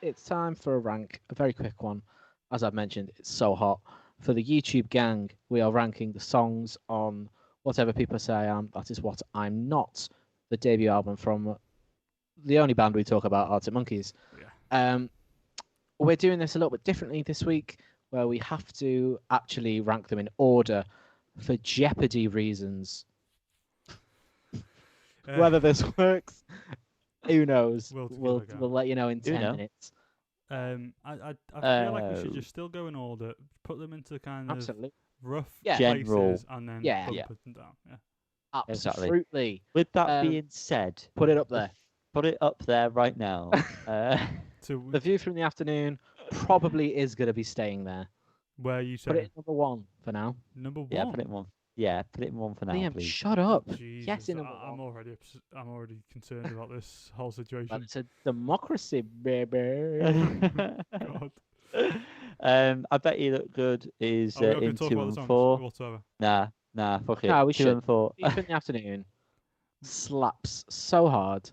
it's time for a rank, a very quick one. As I've mentioned, it's so hot. For the YouTube gang, we are ranking the songs on Whatever People Say I Am, That Is What I'm Not, the debut album from the only band we talk about, Arctic Monkeys. Yeah. We're doing this a little bit differently this week, where we have to actually rank them in order for Jeopardy reasons. Whether this works, who knows? We'll We'll let you know in 10 minutes. I feel like we should just still go in order, put them into kind Absolutely. of rough General. places, and then put them down. Yeah. Absolutely. Exactly. With that being said, put it up there. Put it up there right now. The View from the Afternoon probably is going to be staying there. Where you say? Put it in number 1 for now. Number 1. Yeah, put it in 1. Yeah, put it in 1 for now, Liam, please. shut up. Jesus, Yes, in number 1. I'm already concerned about this whole situation. But it's a democracy, baby. God. I Bet You Look Good is in 2 and 4. Whatsoever. Nah, fuck it. No, we 2 should. and 4. View from the Afternoon slaps so hard.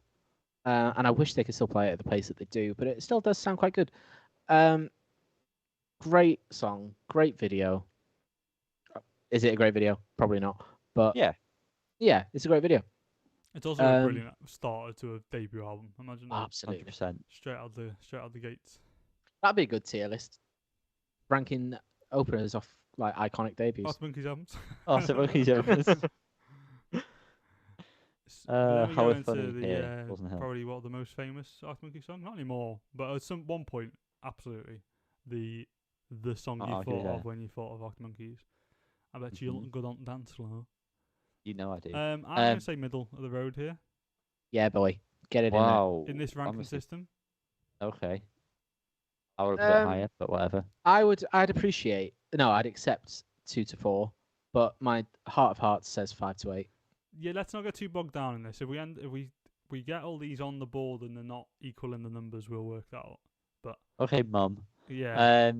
And I wish they could still play it at the pace that they do, but it still does sound quite good. Great song, great video. Is it a great video? Probably not. But yeah, it's a great video. It's also a brilliant starter to a debut album. Imagine that. Absolutely. 100%. Straight out the gates. That'd be a good tier list. Ranking openers off like iconic debuts. Arctic Monkeys albums. Arctic Monkeys albums. How funny here, probably what the most famous Arctic Monkeys song? Not anymore, but at one point, absolutely the song you thought of when you thought of Arctic Monkeys. I bet you'll go on dance floor. You know I do. I'm going to say middle of the road here. Yeah, boy. Get it in this ranking system. Okay. I would have put it higher, but whatever. I'd accept 2 to 4, but my heart of hearts says 5 to 8. Yeah, let's not get too bogged down in this. If we get all these on the board and they're not equal in the numbers, we'll work that out. But okay, Mum. Yeah.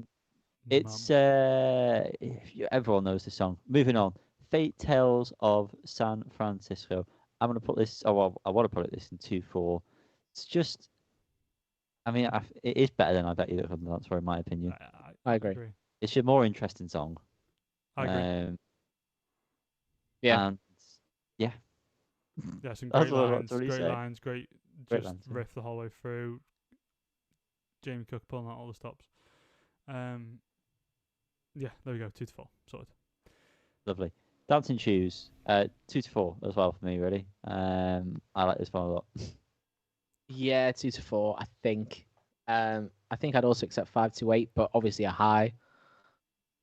It's everyone knows the song. Moving on. Fate Tales of San Francisco. I'm gonna put this. I want to put this in 2-4. It's just. I mean, it is better than I Bet You Look Good and Dance For, in my opinion. I agree. It's a more interesting song. I agree. Yeah. And yeah. Yeah, some great lines. Great riff the whole way through. Jamie Cook pulling out all the stops. Yeah, there we go. 2 to 4. Sorted. Lovely. Dancing Shoes. 2 to 4 as well for me, really. I like this one a lot. Yeah, 2 to 4, I think. I think I'd also accept 5 to 8, but obviously a high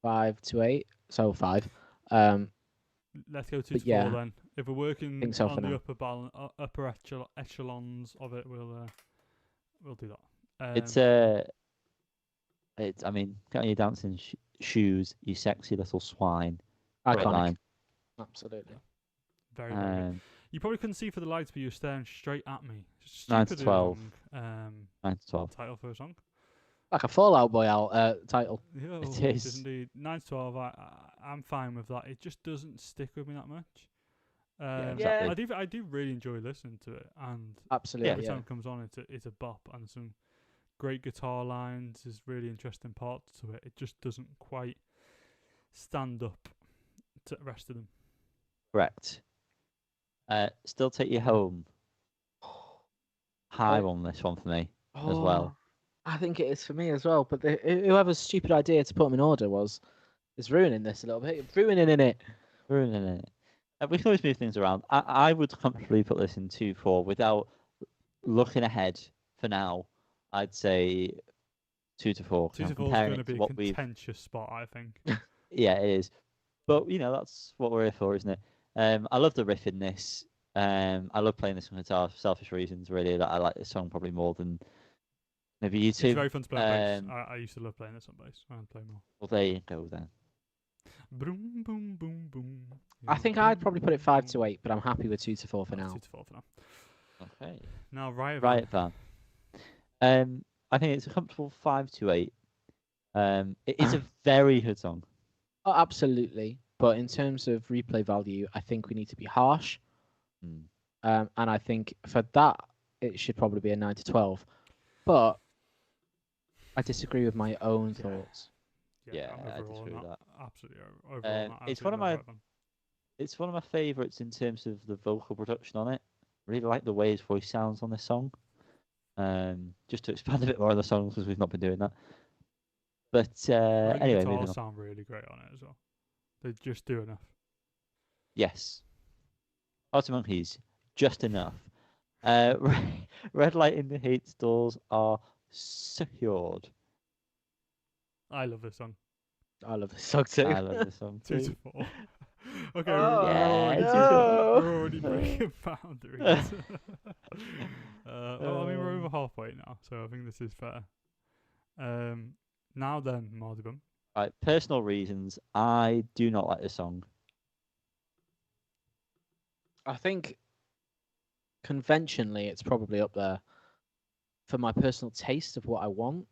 5 to 8, so 5. Let's go 2 to 4 then. If we're working so on the upper echelons of it, we'll do that. I mean, get on your dancing shoes, you sexy little swine. Iconic. Absolutely. Very, very good. You probably couldn't see for the lights, but you were staring straight at me. 9 to 12. 9 to 12. Title for a song. Like a Fallout Boy title. Yeah, it is. Indeed. 9 to 12, I'm fine with that. It just doesn't stick with me that much. Exactly. I do really enjoy listening to it, and absolutely every time it comes on, it's a bop, and some great guitar lines. There's really interesting parts to it. It just doesn't quite stand up to the rest of them. Correct. Still Take You Home. High on this one for me as well. I think it is for me as well. But whoever's stupid idea to put them in order is ruining this a little bit. Ruining it. We can always move things around. I would comfortably put this in 2-4 without looking ahead for now. I'd say 2 to 4. 2 to 4 is going to be a contentious spot, I think. Yeah, it is. But, that's what we're here for, isn't it? I love the riff in this. I love playing this on guitar for selfish reasons, really. I like this song probably more than maybe you two. It's very fun to play on bass. I used to love playing this on bass. I play more. Well, there you go then. Boom, boom, boom, boom. I think I'd probably put it 5 to 8, but I'm happy with 2 to 4 for now. 2 to 4 for now. Okay. Now, Riot Van. I think it's a comfortable 5 to 8. It is a very good song. Oh, absolutely. But in terms of replay value, I think we need to be harsh. And I think for that, it should probably be a 9 to 12. But I disagree with my own Yeah. thoughts. Yeah, I'm I overall disagree on with that. that. Absolutely overall. on that. It's one of my Absolutely it's one of my favourites in terms of the vocal production on it. Really like the way his voice sounds on this song. Just to expand a bit more on the songs because we've not been doing that. But I think anyway, the moving guitars on. sound really great on it as well. They just do enough. Yes. Arctic Monkeys, just enough. Red light in the heat stalls are secured. I love this song. I love this song too. I love this song 2 to too. 4. Okay, Oh, no. we're already breaking boundaries. Well, I mean, we're over halfway now, so I think this is fair. Now then, Mardibum. Right, personal reasons. I do not like this song. I think conventionally it's probably up there. For my personal taste of what I want,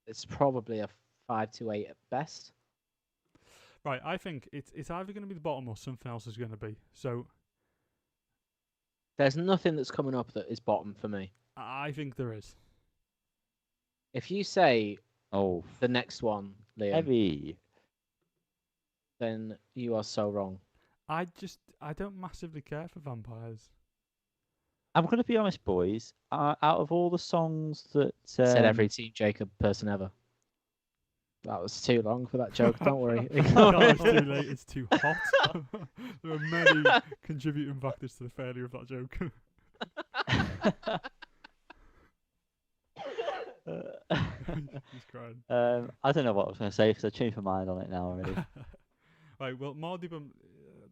it's probably a 5 to 8 at best. Right, I think it's either going to be the bottom or something else is going to be. So There's nothing that's coming up that is bottom for me. I think there is. If you say Oh, the next one, Liam, heavy. then you are so wrong. I don't massively care for vampires. I'm going to be honest, boys. Out of all the songs that Said every Team Jacob person ever. That was too long for that joke. Don't worry. No, it's too late. It's too hot. There are many contributing factors to the failure of that joke. He's crying. I don't know what I was going to say because I changed my mind on it now already. Right, well, Mardibum,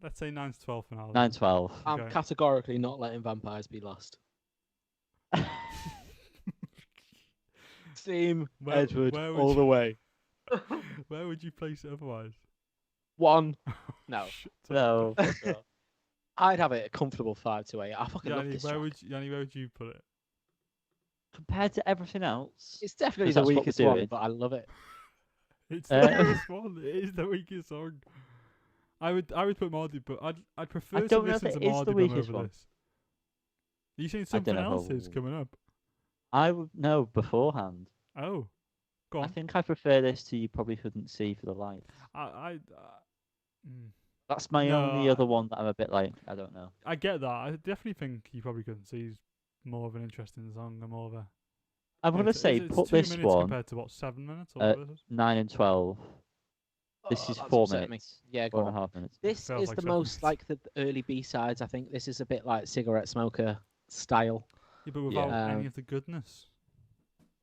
let's say 9 to 12 for now. 9-12. I'm Okay. categorically not letting vampires be lost. Team Edward where would all the way. Where would you place it otherwise? 1. No. Shut up. No. I'd have it a comfortable 5 to 8. I fucking love Yanni, this where track. would you put it? Compared to everything else, It's definitely 'cause the that's what we're weakest one, doing. but I love it. It's the weakest one. It is the weakest song. I would put Mardy, but I'd prefer to don't know if listen to it is the Mardy weakest over one. this. Are you saying I don't something know else is how- coming up? I would know beforehand. Oh, go I on. think I prefer this to You Probably Couldn't See for the Light. That's my only No, other one that I'm a bit like, I don't know. I get that. I definitely think you probably couldn't see is more of an interesting song and more of a. I'm going to say it's put 2 this minutes one compared to what 7 minutes or at whatever it is. 9 and 12. This is that's 4 upsetting me. minutes. Yeah, go 4.5 on. minutes. This Feels is like the 7 most minutes. like the early B-sides. I think this is a bit like Cigarette Smoker style. Yeah, but without Yeah. any of the goodness.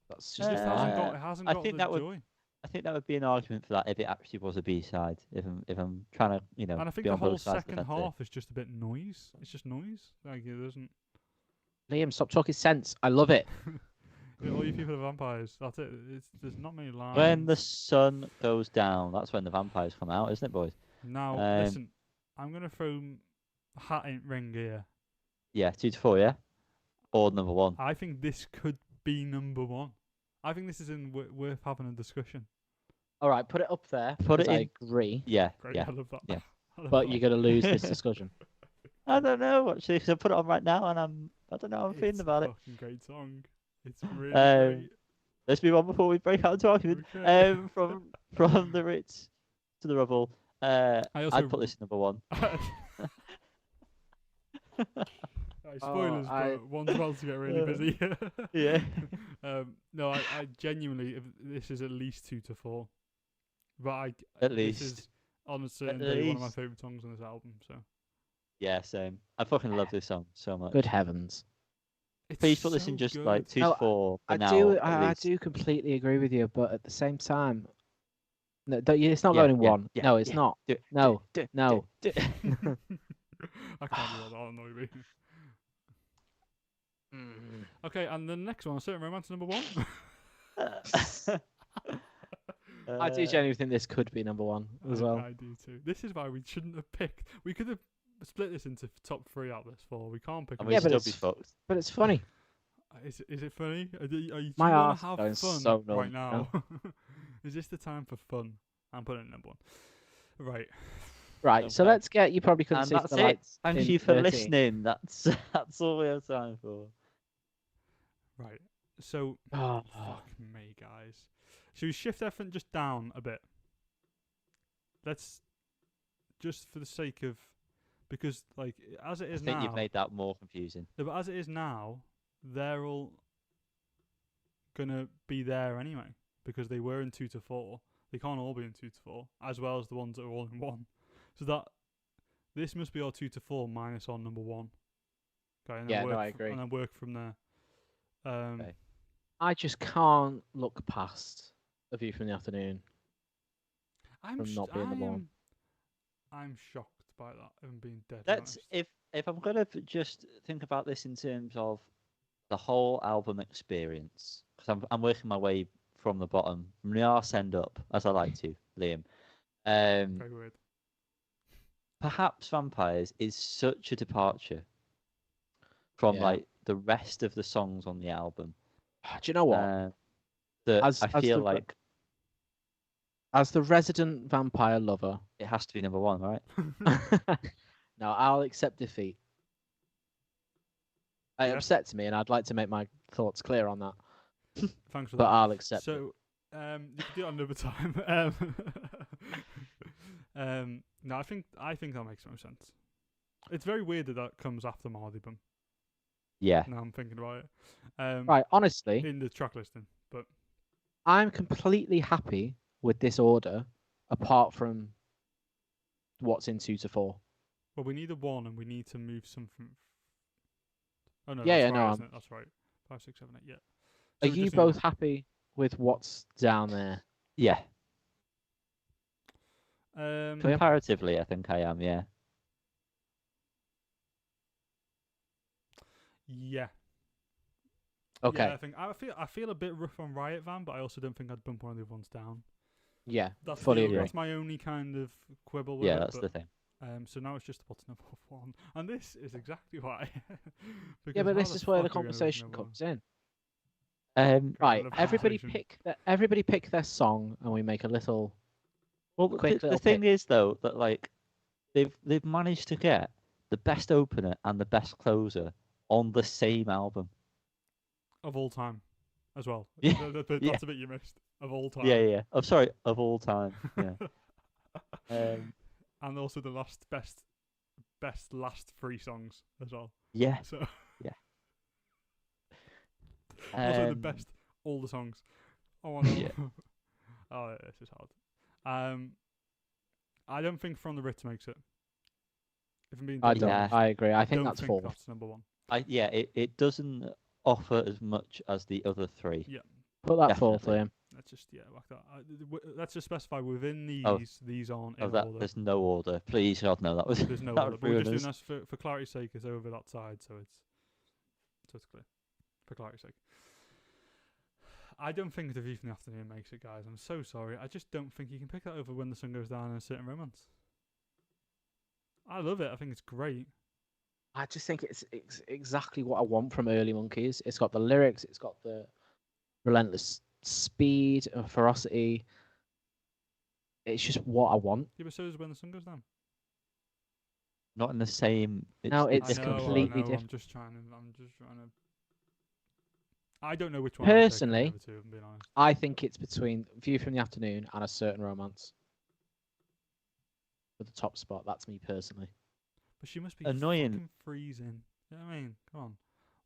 That's It just just hasn't got. Uh, It hasn't I got think the that would- joy. I think that would be an argument for that if it actually was a B-side. If I'm trying to, And I think be the on whole both sides of the second fence here. half is just a bit noise. It's just noise. Like it doesn't. Liam, stop talking sense. I love it. All you people are vampires. That's it. There's not many lines. When the sun goes down, that's when the vampires come out, isn't it, boys? Now Um, listen, I'm gonna throw a hat in ring here. Yeah, 2 to 4, yeah? Or number 1. I think this could be number 1. I think this is worth having a discussion. All right, put it up there. Put it because I in. agree, Yeah, Great, yeah. I love that. yeah. I love but that. you're gonna lose this discussion. I don't know, actually, 'cause I put it on right now and I don't know how I'm feeling It's about a it. fucking great song. It's really Um, great. Let's move on before we break out into argument. Okay. From the Ritz to the Rubble, also- I'd put this in number 1. Spoilers, but one's about to get really busy. Yeah. No, I genuinely, this is at least 2 to 4. But At this least. is on a certain At day one of my least. favourite songs on this album. So Yeah, same. I fucking love this song so much. Good heavens. it's Please put this so in just good. like 2 No, to 4 for I now. do. at I least. do completely agree with you, but at the same time, no, it's not Yeah, going in yeah, 1. yeah, No, it's yeah. not. Do it, No, do it, no. do it. I can't do that. That'll annoy me. Mm. Okay, and the next one, Certain Romance, number 1. I do genuinely think this could be number 1 as well. I do too. This is why we shouldn't have picked. We could have split this into top 3 out of this 4. We can't pick. And a we'd Yeah, but still it's- be fucked. But it's funny. Is it funny? Do you My want arse to is have going fun so numb right now? Is this the time for fun? I'm putting it number 1. Right. Right, so Okay. let's get. You probably couldn't And see that's for the lights. Thank in you for 13. listening. That's all we have time for. Right. So, fuck me, guys. Should we shift everything just down a bit? Let's, just for the sake of, because like as it is now, I think you've made that more confusing. Yeah, but as it is now, they're all gonna be there anyway because they were in 2 to 4. They can't all be in 2 to 4, as well as the ones that are all in 1. So that this must be our 2 to 4 minus our number 1. Okay, and then I agree. And then work from there. Okay. I just can't look past A View from the Afternoon. Not being the one. I'm shocked by that. Even being dead. Let's if I'm gonna just think about this in terms of the whole album experience, because I'm working my way from the bottom, from the arse end up, as I like to, Liam. Very weird. Perhaps Vampires is such a departure from like the rest of the songs on the album. Do you know what? That I feel like, as the resident vampire lover, it has to be number 1, right? No, I'll accept defeat. It upsets me, and I'd like to make my thoughts clear on that. Thanks for that. But I'll accept it. So, you can do it another time. No, I think that makes no sense. It's very weird that comes after Marleyburn. Yeah. Now I'm thinking about it. Right, honestly, in the track listing, but I'm completely happy with this order, apart from what's in 2 to 4. Well, we need a 1, and we need to move something. Oh no, that's right. 5, 6, 7, 8. Yeah. So are you both happy with what's down there? Yeah. Comparatively, I think I am. Yeah. Yeah. Okay. Yeah, I feel a bit rough on Riot Van, but I also don't think I'd bump one of the other ones down. Yeah, that's fully agree. That's my only kind of quibble with it. Yeah, that's the thing. So now it's just what's number 1, and this is exactly why. Yeah, but this is where the conversation comes in. Right, everybody pick their song, and we make a little. Well, the thing is though that like they've managed to get the best opener and the best closer on the same album of all time, as well. Yeah, that's a bit you missed. Of all time. Yeah. I'm sorry, of all time. Yeah. And also the best last 3 songs as well. Yeah. So. Yeah. Also the best all the songs. Oh no. Yeah. Oh, this is hard. I don't think From the Ritz makes it. If I'm being I agree. I think that's 4. That's number 1. It doesn't offer as much as the other 3. Yeah. Put that 4th, Liam. Let's just like that. Let's just specify within these. These aren't in order. There's no order. Please, God, no. There's no order. But we're just doing this for clarity's sake. It's over that side, so it's clear. For clarity's sake. I don't think The View from the Afternoon makes it, guys. I'm so sorry. I just don't think you can pick that over When the Sun Goes Down and A Certain Romance. I love it. I think it's great. I just think it's exactly what I want from Early Monkeys. It's got the lyrics. It's got the relentless speed and ferocity. It's just what I want. Yeah, but so is When the Sun Goes Down. Not in the same. It's completely different. I'm just trying to. I don't know which one. Personally, I'm being honest. I think it's between View from the Afternoon and A Certain Romance. For the top spot, that's me personally. But she must be annoying. Fucking freezing. You know what I mean? Come on.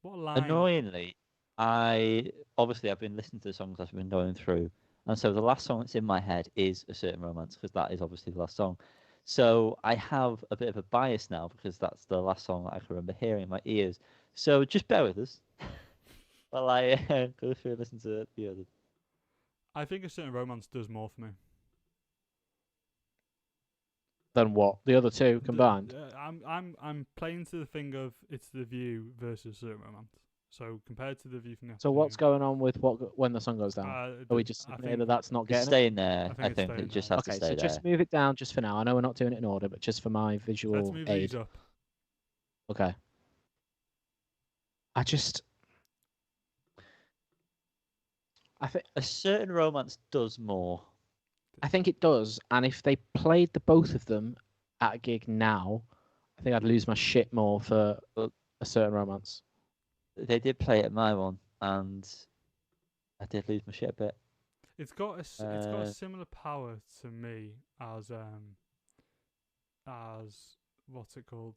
What a line. Annoyingly, I've been listening to the songs I've been going through, and so the last song that's in my head is A Certain Romance, because that is obviously the last song. So I have a bit of a bias now because that's the last song that I can remember hearing in my ears. So just bear with us. Well, I go through and listen to the others. I think A Certain Romance does more for me. Than what? The other two combined? I'm playing to the thing of it's The View versus Certain Romance. So compared to The View from the Afternoon. So what's going on with When the Sun Goes Down? Are we just saying that that's not getting staying there? I think it just has to stay there. Okay, so just move it down just for now. I know we're not doing it in order, but just for my visual Let's move aid. These up. Okay. I think A Certain Romance does more. I think it does, and if they played the both of them at a gig now, I think I'd lose my shit more for A Certain Romance. They did play it at my one, and I did lose my shit a bit. It's got a similar power to me as what's it called?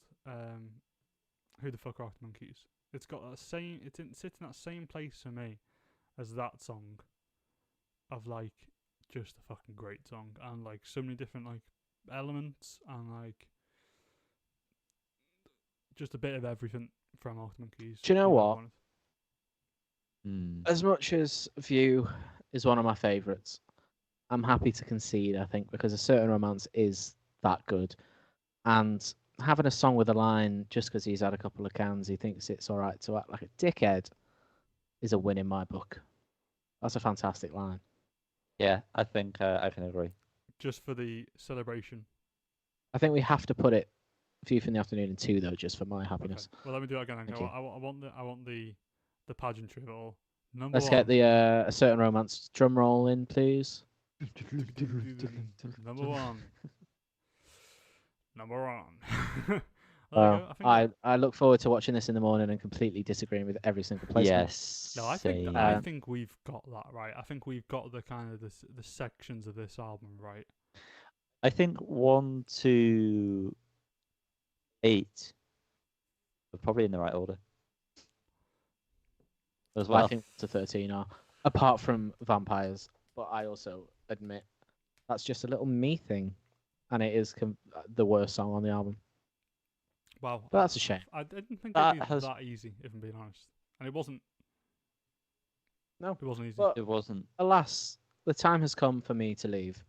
Who the fuck are the Monkeys? It's got that same. It didn't sit in that same place for me as that song. Of like, just a fucking great song, and like so many different like elements, and like just a bit of everything from Arctic Monkeys. Do you know what? Mm. As much as View is one of my favourites, I'm happy to concede, I think, because A Certain Romance is that good. And having a song with a line just because he's had a couple of cans, he thinks it's all right to act like a dickhead, is a win in my book. That's a fantastic line. Yeah, I think I can agree. Just for the celebration. I think we have to put it View from the Afternoon in 2, though, just for my happiness. Okay. Well, let me do it again. I want the pageantry of it all. Let's get the A Certain Romance drum roll in, please. Number one. I look forward to watching this in the morning and completely disagreeing with every single placement. Yes. No, I think we've got that right. I think we've got the kind of the sections of this album right. I think 1 to 8 are probably in the right order. As well. I think to 13 are, apart from Vampires, but I also admit that's just a little me thing, and it is the worst song on the album. Wow, but that's a shame. I didn't think it'd be that easy, if I'm being honest, and it wasn't. No, it wasn't easy. It wasn't. Alas, the time has come for me to leave.